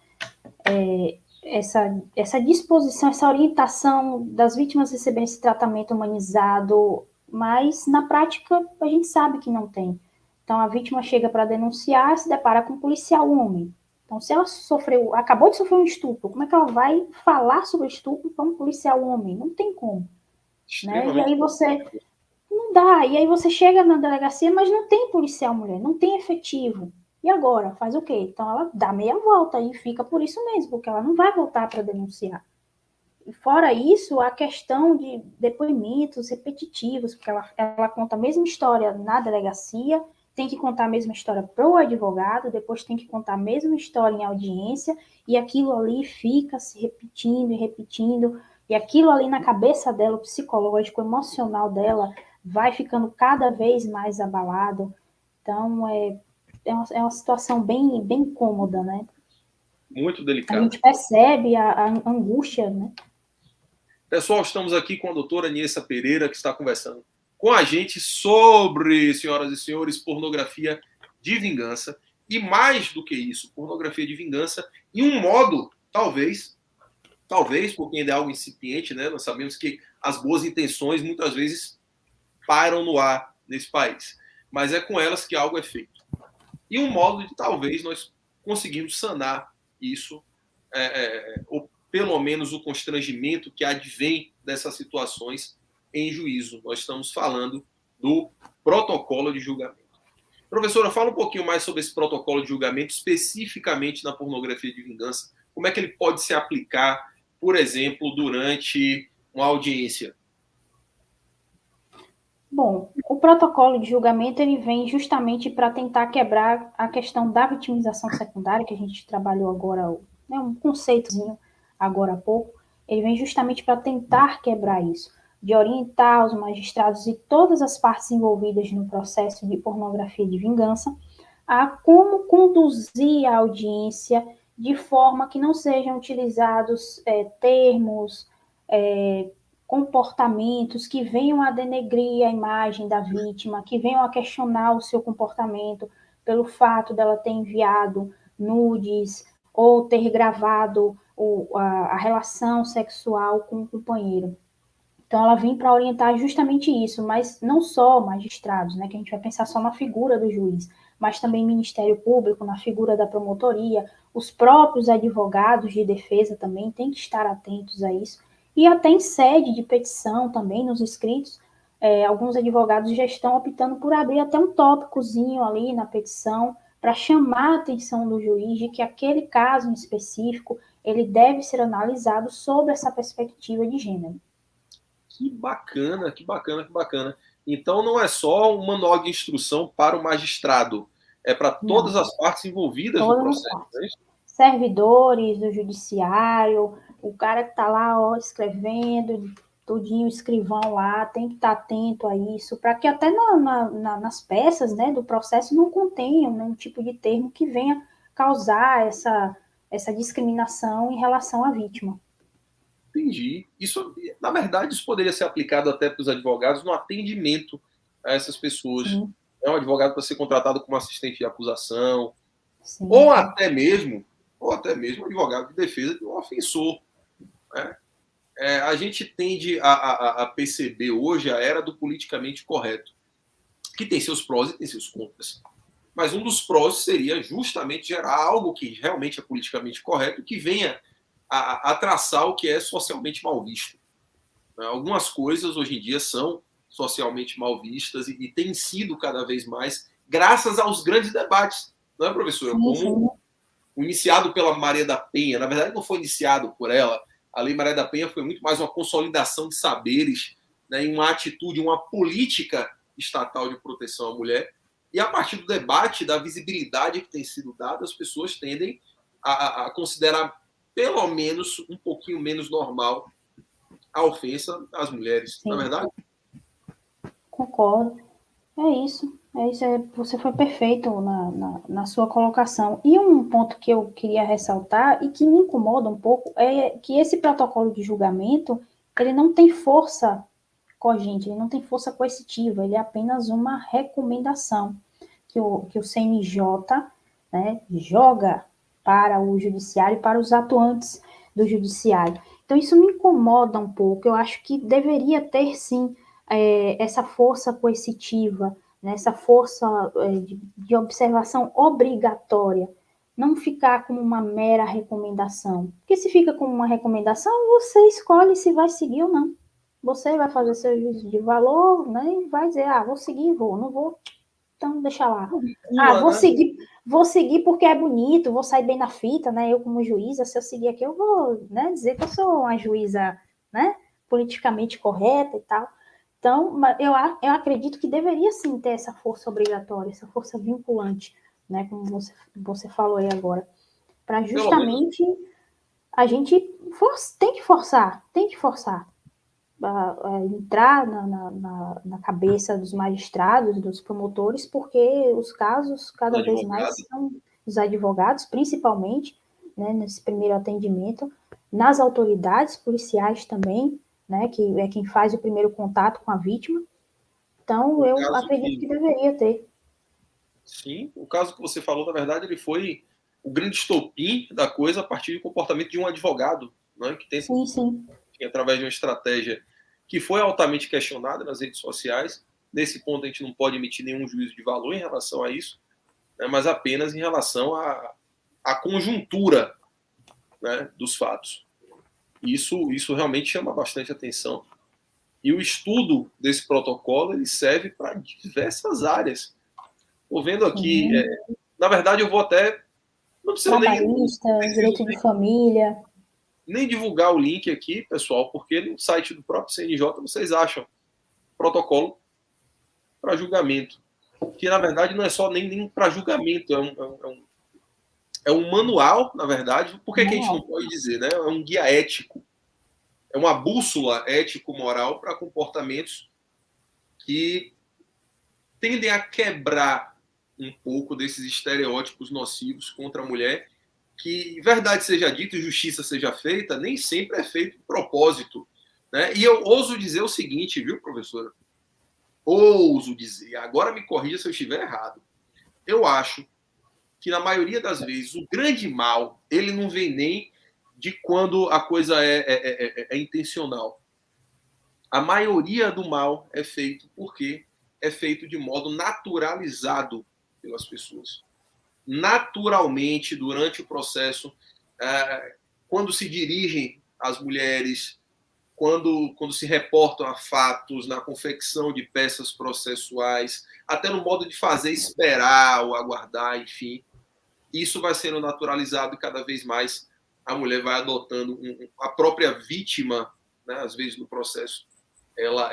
disposição, essa orientação das vítimas receberem esse tratamento humanizado, mas na prática a gente sabe que não tem. Então a vítima chega para denunciar e se depara com um policial homem. Então, se ela acabou de sofrer um estupro, como é que ela vai falar sobre estupro para um policial homem? Não tem como. Né? E aí você não dá. E aí você chega na delegacia, mas não tem policial mulher, não tem efetivo. E agora? Faz o quê? Então ela dá meia volta e fica por isso mesmo, porque ela não vai voltar para denunciar. E fora isso, a questão de depoimentos repetitivos, porque ela conta a mesma história na delegacia, tem que contar a mesma história para o advogado, depois tem que contar a mesma história em audiência, e aquilo ali fica se repetindo e repetindo, e aquilo ali na cabeça dela, o psicológico, o emocional dela, vai ficando cada vez mais abalado. Então, é uma situação bem, bem cômoda, né? Muito A delicado. gente percebe a angústia, né? Pessoal, estamos aqui com a doutora Niessa Pereira, que está conversando com a gente sobre, senhoras e senhores, pornografia de vingança. E mais do que isso, pornografia de vingança em um modo, talvez, porque ainda é algo incipiente, né? Nós sabemos que as boas intenções muitas vezes pairam no ar nesse país. Mas é com elas que algo é feito. E um modo de talvez nós conseguirmos sanar isso, ou pelo menos o constrangimento que advém dessas situações em juízo. Nós estamos falando do protocolo de julgamento. Professora, fala um pouquinho mais sobre esse protocolo de julgamento, especificamente na pornografia de vingança. Como é que ele pode se aplicar, por exemplo, durante uma audiência? Bom, o protocolo de julgamento ele vem justamente para tentar quebrar a questão da vitimização secundária, que a gente trabalhou agora, né, um conceitozinho agora há pouco. Ele vem justamente para tentar quebrar isso, de orientar os magistrados e todas as partes envolvidas no processo de pornografia de vingança a como conduzir a audiência de forma que não sejam utilizados termos, comportamentos que venham a denegrir a imagem da vítima, que venham a questionar o seu comportamento pelo fato dela ter enviado nudes ou ter gravado a relação sexual com o companheiro. Então, ela vem para orientar justamente isso, mas não só magistrados, né, que a gente vai pensar só na figura do juiz, mas também Ministério Público, na figura da promotoria, os próprios advogados de defesa também têm que estar atentos a isso, e até em sede de petição também, nos escritos, alguns advogados já estão optando por abrir até um tópicozinho ali na petição para chamar a atenção do juiz de que aquele caso em específico, ele deve ser analisado sob essa perspectiva de gênero. Que bacana, que bacana, que bacana. Então não é só um manual de instrução para o magistrado, é para todas as partes envolvidas no processo. É isso? Servidores do judiciário, o cara que está lá escrevendo, tudinho, o escrivão lá, tem que estar atento a isso, para que até nas peças, né, do processo não contenham nenhum tipo de termo que venha causar essa discriminação em relação à vítima. Entendi. Isso, na verdade, isso poderia ser aplicado até para os advogados no atendimento a essas pessoas. Sim. É um advogado para ser contratado como assistente de acusação, Sim. ou até mesmo advogado de defesa de um ofensor. Né? A gente tende a perceber hoje a era do politicamente correto, que tem seus prós e tem seus contras. Mas um dos prós seria justamente gerar algo que realmente é politicamente correto, que venha a traçar o que é socialmente mal visto. Algumas coisas hoje em dia são socialmente mal vistas e têm sido cada vez mais graças aos grandes debates, não é, professora? Como o iniciado pela Maria da Penha, na verdade não foi iniciado por ela, a Lei Maria da Penha foi muito mais uma consolidação de saberes né, em uma atitude, uma política estatal de proteção à mulher. E a partir do debate, da visibilidade que tem sido dada, as pessoas tendem a considerar pelo menos um pouquinho menos normal a ofensa às mulheres. Sim, Na verdade, concordo. É isso, você foi perfeito na sua colocação. E um ponto que eu queria ressaltar e que me incomoda um pouco é que esse protocolo de julgamento, ele não tem força cogente, ele não tem força coercitiva, ele é apenas uma recomendação que o CNJ, né, joga para o judiciário e para os atuantes do judiciário. Então, isso me incomoda um pouco. Eu acho que deveria ter, sim, essa força coercitiva, né, essa força de observação obrigatória, não ficar como uma mera recomendação. Porque se fica como uma recomendação, você escolhe se vai seguir ou não. Você vai fazer seu juízo de valor, né, e vai dizer, vou seguir, vou, não vou, então deixa lá. Vou seguir porque é bonito, vou sair bem na fita, né? Eu como juíza, se eu seguir aqui, eu vou, né, dizer que eu sou uma juíza, né, politicamente correta e tal. Então, eu acredito que deveria sim ter essa força obrigatória, essa força vinculante, né, como você falou aí agora, para pelo menos, justamente a gente tem que forçar entrar na cabeça dos magistrados, dos promotores, porque os casos os cada vez mais advogados, são os advogados, principalmente, né, nesse primeiro atendimento, nas autoridades policiais também, né, que é quem faz o primeiro contato com a vítima. Então, o eu caso acredito que, que deveria ter. sim, o caso que você falou, na verdade, ele foi o grande estopim da coisa a partir do comportamento de um advogado, né, que tenta, Sim, sim. através de uma estratégia que foi altamente questionada nas redes sociais. Nesse ponto, a gente não pode emitir nenhum juízo de valor em relação a isso, né, mas apenas em relação à conjuntura, né, dos fatos. Isso realmente chama bastante atenção. E o estudo desse protocolo ele serve para diversas áreas. Estou vendo aqui, Sim. na verdade, eu vou até. Não precisa Trabalhista, direito de família. nem divulgar o link aqui, pessoal, porque no site do próprio CNJ vocês acham protocolo para julgamento. Que na verdade não é só nem para julgamento, é um manual, na verdade. Por que a gente não Não, pode dizer, né? É um guia ético, é uma bússola ético-moral para comportamentos que tendem a quebrar um pouco desses estereótipos nocivos contra a mulher, que, verdade seja dita e justiça seja feita, nem sempre é feito de propósito. Né? E eu ouso dizer o seguinte, viu, professora? Ouso dizer, agora me corrija se eu estiver errado. Eu acho que, na maioria das vezes, o grande mal, ele não vem nem de quando a coisa é intencional. A maioria do mal é feito porque é feito de modo naturalizado pelas pessoas. Naturalmente, durante o processo, quando se dirigem às mulheres, quando se reportam a fatos, na confecção de peças processuais, até no modo de fazer esperar ou aguardar, enfim, isso vai sendo naturalizado e cada vez mais a mulher vai adotando a própria vítima, né, às vezes no processo, ela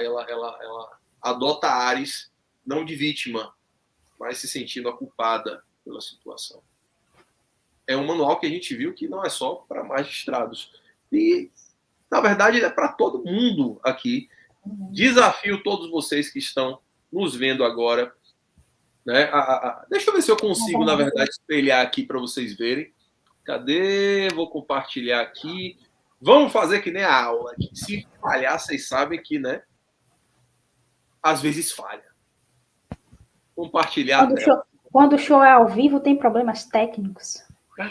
adota ares não de vítima, mas se sentindo a culpada pela situação. É um manual que a gente viu que não é só para magistrados. E, na verdade, é para todo mundo aqui. Desafio todos vocês que estão nos vendo agora. Né? Deixa eu ver se eu consigo, na verdade, espelhar aqui para vocês verem. Cadê? Vou compartilhar aqui. Vamos fazer que nem a aula. Se falhar, vocês sabem que, né? Às vezes falha. Compartilhar a tela. Quando o show é ao vivo, tem problemas técnicos.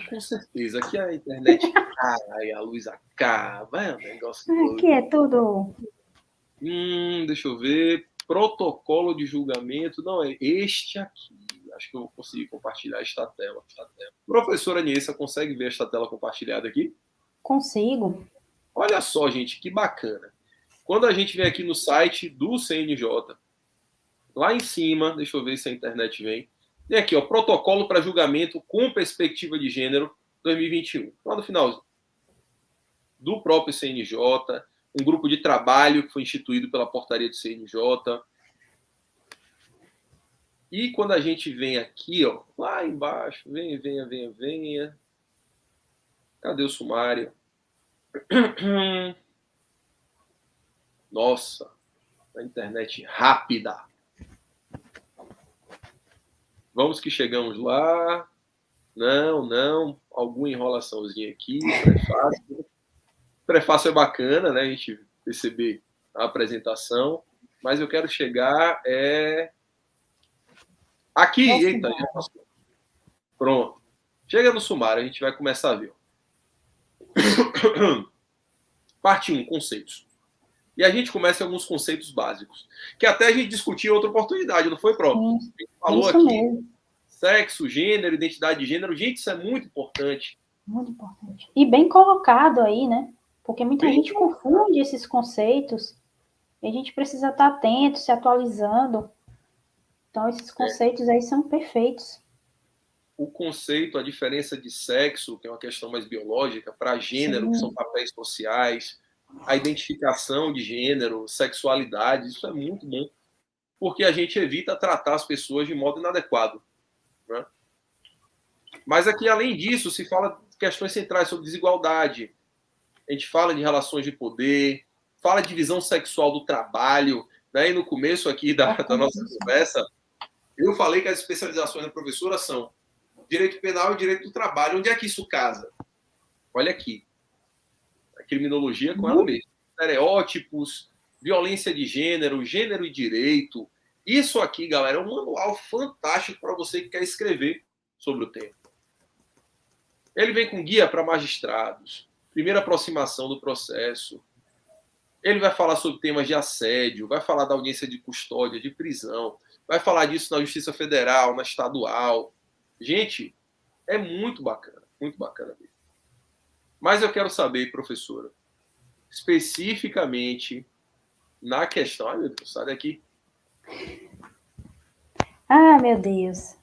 Com certeza. Aqui a internet cai, a luz acaba. É um negócio doido. Aqui é tudo. Deixa eu ver. Protocolo de julgamento. Não, é este aqui. Acho que eu vou conseguir compartilhar esta tela. Professora Niessa, consegue ver esta tela compartilhada aqui? Consigo. Olha só, gente, que bacana. Quando a gente vem aqui no site do CNJ, lá em cima, deixa eu ver se a internet vem. Tem aqui, ó, protocolo para julgamento com perspectiva de gênero 2021. Lá no finalzinho. Do próprio CNJ, um grupo de trabalho que foi instituído pela portaria do CNJ. E quando a gente vem aqui, ó, lá embaixo, venha. Cadê o sumário? Nossa, a internet rápida. Vamos que chegamos lá. Não. Alguma enrolaçãozinha aqui, prefácio. Prefácio é bacana, né? A gente perceber a apresentação. Mas eu quero chegar aqui. Eita, já passou. Pronto. Chega no sumário, a gente vai começar a ver. Parte 1, conceitos. E a gente começa com alguns conceitos básicos, que até a gente discutiu em outra oportunidade, não foi, próprio? A gente falou aqui mesmo. Sexo, gênero, identidade de gênero. Gente, isso é muito importante. Muito importante. E bem colocado aí, né? Porque muita gente confunde esses conceitos e a gente precisa estar atento, se atualizando. Então, esses conceitos aí são perfeitos. O conceito, a diferença de sexo, que é uma questão mais biológica, para gênero, sim, que são papéis sociais, a identificação de gênero, sexualidade, isso é muito bom, porque a gente evita tratar as pessoas de modo inadequado. Né? Mas aqui, além disso, se fala de questões centrais sobre desigualdade, a gente fala de relações de poder, fala de divisão sexual do trabalho, né? E no começo aqui da nossa conversa, eu falei que as especializações da professora são direito penal e direito do trabalho. Onde é que isso casa? Olha aqui. A criminologia com ela mesma. Estereótipos, violência de gênero, gênero e direito. Isso aqui, galera, é um manual fantástico para você que quer escrever sobre o tema. Ele vem com guia para magistrados, primeira aproximação do processo. Ele vai falar sobre temas de assédio, vai falar da audiência de custódia, de prisão, vai falar disso na Justiça Federal, na estadual. Gente, é muito bacana mesmo. Mas eu quero saber, professora, especificamente na questão... Ai, meu Deus, sai daqui. Ah, meu Deus.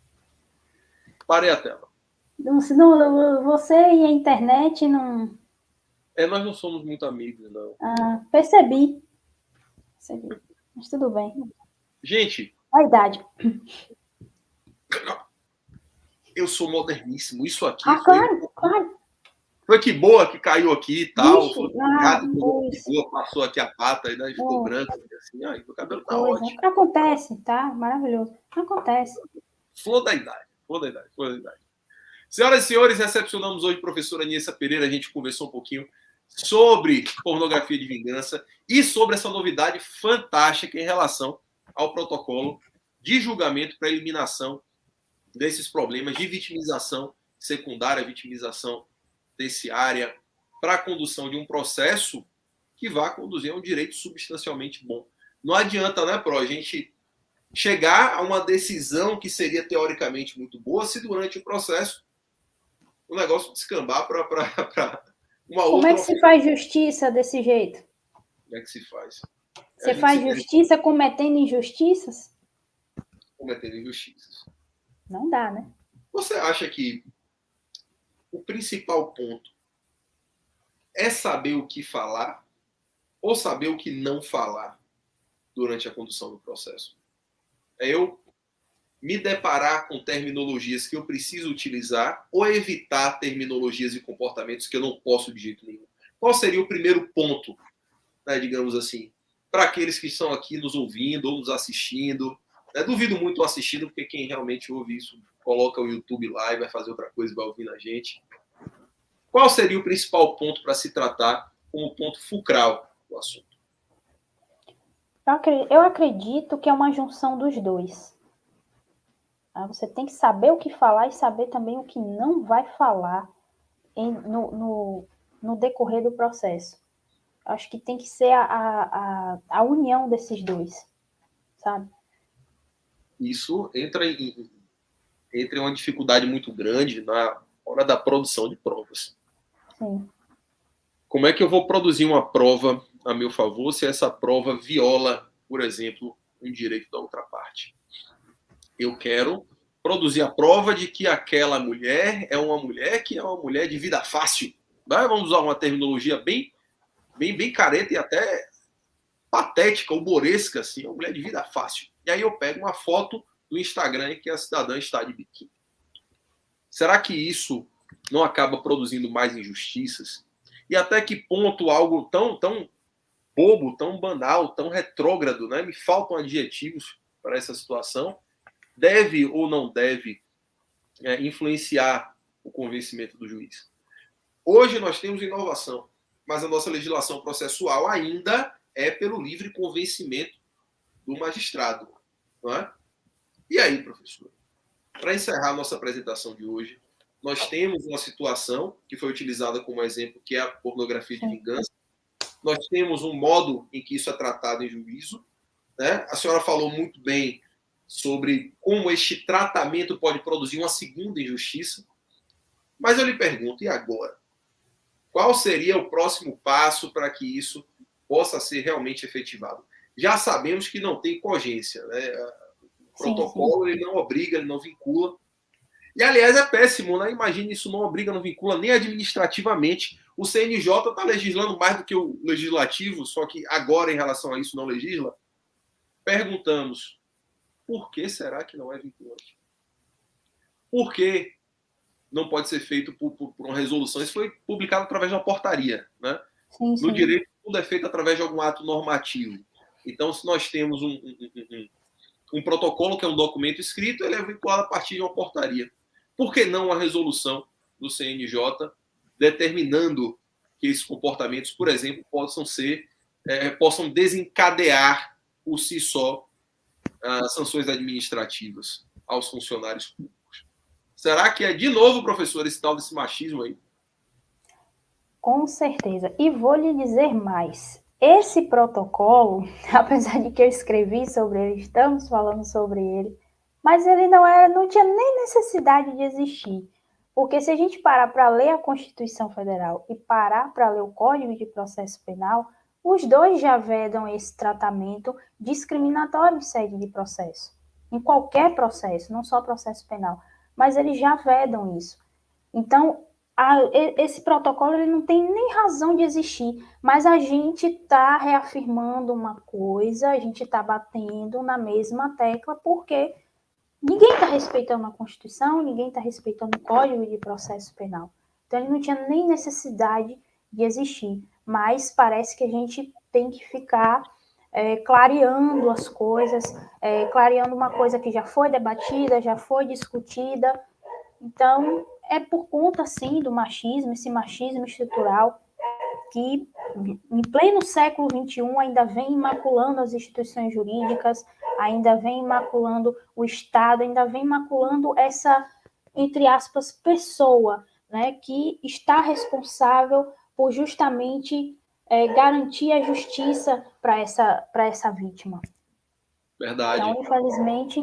Parei a tela. Você e a internet não... Nós não somos muito amigos, não. Ah, percebi. Mas tudo bem. Gente... A idade. Eu sou moderníssimo. Isso aqui claro. Foi que boa que caiu aqui e tal. Boa, passou aqui a pata e daí ficou branco. Assim, meu cabelo tá ótimo. Acontece, tá? Maravilhoso. Acontece. Flor da idade. Senhoras e senhores, recepcionamos hoje a professora Niessa Pereira. A gente conversou um pouquinho sobre pornografia de vingança e sobre essa novidade fantástica em relação ao protocolo de julgamento para eliminação desses problemas de vitimização secundária, vitimização terciária, para a condução de um processo que vá conduzir a um direito substancialmente bom. Não adianta, né, Pro, a gente chegar a uma decisão que seria teoricamente muito boa se durante o processo o negócio descambar para uma outra... Como é que se faz justiça desse jeito? Como é que se faz? Você faz justiça cometendo injustiças? Cometendo injustiças. Não dá, né? Você acha que o principal ponto é saber o que falar ou saber o que não falar durante a condução do processo? É eu me deparar com terminologias que eu preciso utilizar ou evitar terminologias e comportamentos que eu não posso de jeito nenhum? Qual seria o primeiro ponto, né, digamos assim, para aqueles que estão aqui nos ouvindo ou nos assistindo? Duvido muito assistindo, porque quem realmente ouve isso coloca o YouTube lá e vai fazer outra coisa e vai ouvir a gente. Qual seria o principal ponto para se tratar como ponto fulcral do assunto? Eu acredito que é uma junção dos dois. Você tem que saber o que falar e saber também o que não vai falar no decorrer do processo. Acho que tem que ser a união desses dois, sabe? Isso entra em uma dificuldade muito grande na hora da produção de provas. Sim. Como é que eu vou produzir uma prova a meu favor se essa prova viola, por exemplo, um direito da outra parte? Eu quero produzir a prova de que aquela mulher é uma mulher que é uma mulher de vida fácil. Vamos usar uma terminologia bem bem careta e até patética, humoresca, assim, uma mulher de vida fácil. E aí eu pego uma foto do Instagram que a cidadã está de biquíni. Será que isso não acaba produzindo mais injustiças? E até que ponto algo tão bobo, tão banal, tão retrógrado, né? Me faltam adjetivos para essa situação, deve ou não deve influenciar o convencimento do juiz? Hoje nós temos inovação, mas a nossa legislação processual ainda é pelo livre convencimento do magistrado. Não é? E aí, professor? Para encerrar a nossa apresentação de hoje, nós temos uma situação que foi utilizada como exemplo, que é a pornografia de vingança. Nós temos um modo em que isso é tratado em juízo. Né? A senhora falou muito bem sobre como este tratamento pode produzir uma segunda injustiça. Mas eu lhe pergunto, e agora? Qual seria o próximo passo para que isso possa ser realmente efetivado? Já sabemos que não tem cogência, né? O protocolo ele não obriga, ele não vincula. E, aliás, é péssimo, né? Imagine, isso não obriga, não vincula nem administrativamente. O CNJ está legislando mais do que o legislativo, só que agora, em relação a isso, não legisla. Perguntamos, por que será que não é vinculante? Por que não pode ser feito por uma resolução? Isso foi publicado através de uma portaria, né? Sim, No sim. direito, tudo é feito através de algum ato normativo. Então, se nós temos um protocolo, que é um documento escrito, ele é vinculado a partir de uma portaria. Por que não a resolução do CNJ determinando que esses comportamentos, por exemplo, possam desencadear por si só sanções administrativas aos funcionários públicos? Será que é de novo, professor, esse tal desse machismo aí? Com certeza. E vou lhe dizer mais. Esse protocolo, apesar de que eu escrevi sobre ele, estamos falando sobre ele, mas ele não tinha nem necessidade de existir. Porque se a gente parar para ler a Constituição Federal e parar para ler o Código de Processo Penal, os dois já vedam esse tratamento discriminatório em sede de processo. Em qualquer processo, não só processo penal, mas eles já vedam isso. Então, esse protocolo ele não tem nem razão de existir, mas a gente está reafirmando uma coisa, a gente está batendo na mesma tecla, porque ninguém está respeitando a Constituição, ninguém está respeitando o Código de Processo Penal. Então, ele não tinha nem necessidade de existir, mas parece que a gente tem que ficar clareando as coisas, clareando uma coisa que já foi debatida, já foi discutida. Então, é por conta, sim, do machismo, esse machismo estrutural, que em pleno século XXI ainda vem maculando as instituições jurídicas, ainda vem maculando o Estado, ainda vem maculando essa, entre aspas, pessoa, né, que está responsável por justamente garantir a justiça para essa vítima. Verdade. Então, infelizmente,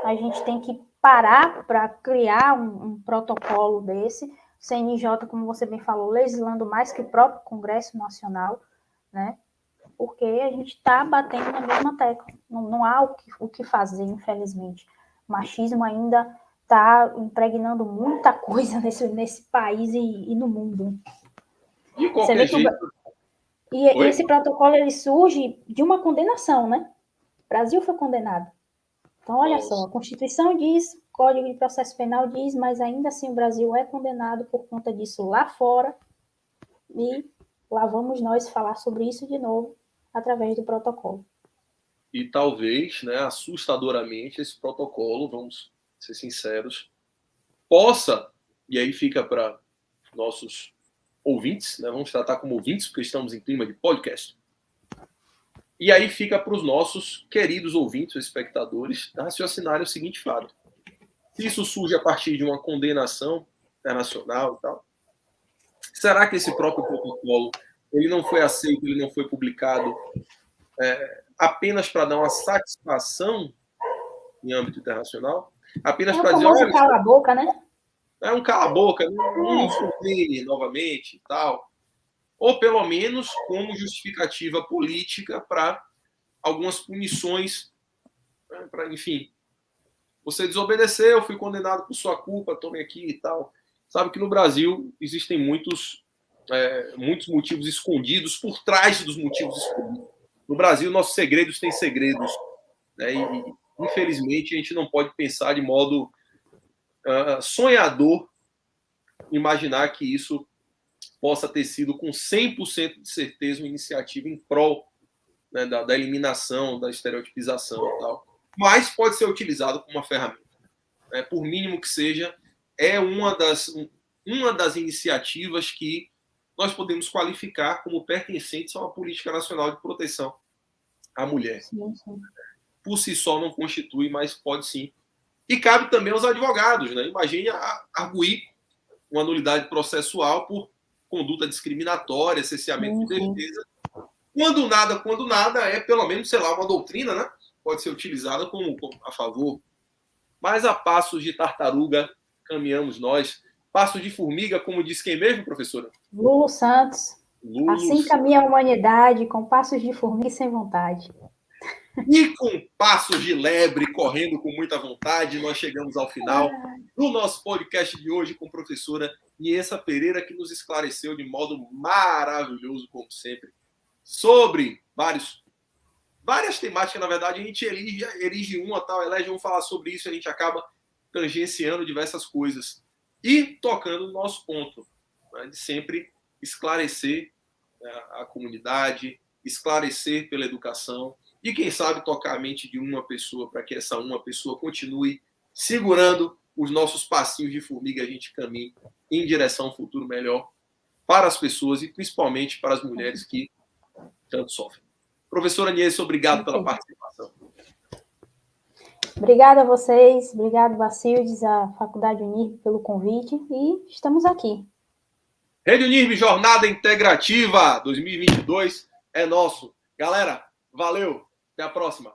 a gente tem que parar para criar um protocolo desse. O CNJ, como você bem falou, legislando mais que o próprio Congresso Nacional, né? Porque a gente está batendo na mesma tecla. Não há o que fazer, infelizmente. O machismo ainda está impregnando muita coisa nesse país e no mundo. De Você qualquer vê que jeito. e esse protocolo ele surge de uma condenação, né? O Brasil foi condenado. Então, olha só, a Constituição diz, o Código de Processo Penal diz, mas ainda assim o Brasil é condenado por conta disso lá fora, e lá vamos nós falar sobre isso de novo, através do protocolo. E talvez, né, assustadoramente, esse protocolo, vamos ser sinceros, possa, e aí fica para nossos ouvintes, né, vamos tratar como ouvintes, porque estamos em clima de podcast, e aí fica para os nossos queridos ouvintes, espectadores, raciocinarem o seguinte fato. Se isso surge a partir de uma condenação internacional e tal, será que esse próprio protocolo ele não foi aceito, ele não foi publicado apenas para dar uma satisfação em âmbito internacional? Apenas para dizer, olha, cala a boca, né? É um cala-boca, não nos condene novamente e tal. Ou pelo menos como justificativa política para algumas punições, né, enfim, você desobedeceu, fui condenado por sua culpa, tome aqui e tal. Sabe que no Brasil existem muitos muitos motivos escondidos por trás dos motivos escondidos. No Brasil, nossos segredos têm segredos, né? E, infelizmente, a gente não pode pensar de modo sonhador, imaginar que isso possa ter sido com 100% de certeza uma iniciativa em prol, né, da eliminação, da estereotipização e tal. Mas pode ser utilizado como uma ferramenta. Né? Por mínimo que seja, é uma das iniciativas que nós podemos qualificar como pertencentes a uma política nacional de proteção à mulher. Sim, sim. Por si só não constitui, mas pode sim. E cabe também aos advogados. Né? Imagine arguir uma nulidade processual por conduta discriminatória, cerceamento de defesa. Quando nada é pelo menos, sei lá, uma doutrina, né? Pode ser utilizada como a favor. Mas a passos de tartaruga caminhamos nós. Passos de formiga, como diz quem mesmo, professora? Lulu Santos. Lulu assim Santos. caminha a humanidade, com passos de formiga e sem vontade. E com passos de lebre, correndo com muita vontade, nós chegamos ao final do nosso podcast de hoje com a professora Niessa Pereira, que nos esclareceu de modo maravilhoso, como sempre, sobre várias temáticas. Na verdade, a gente elege falar sobre isso, a gente acaba tangenciando diversas coisas e tocando no nosso ponto, né, de sempre esclarecer, né, a comunidade, esclarecer pela educação e, quem sabe, tocar a mente de uma pessoa para que essa uma pessoa continue segurando os nossos passinhos de formiga, a gente caminhe em direção a um futuro melhor para as pessoas e principalmente para as mulheres que tanto sofrem. Professora Niessa, obrigado pela participação. Obrigada a vocês, obrigado, Bacildes, a Faculdade Unirv pelo convite e estamos aqui. Rede Unirv, Jornada Integrativa 2022 é nosso. Galera, valeu, até a próxima.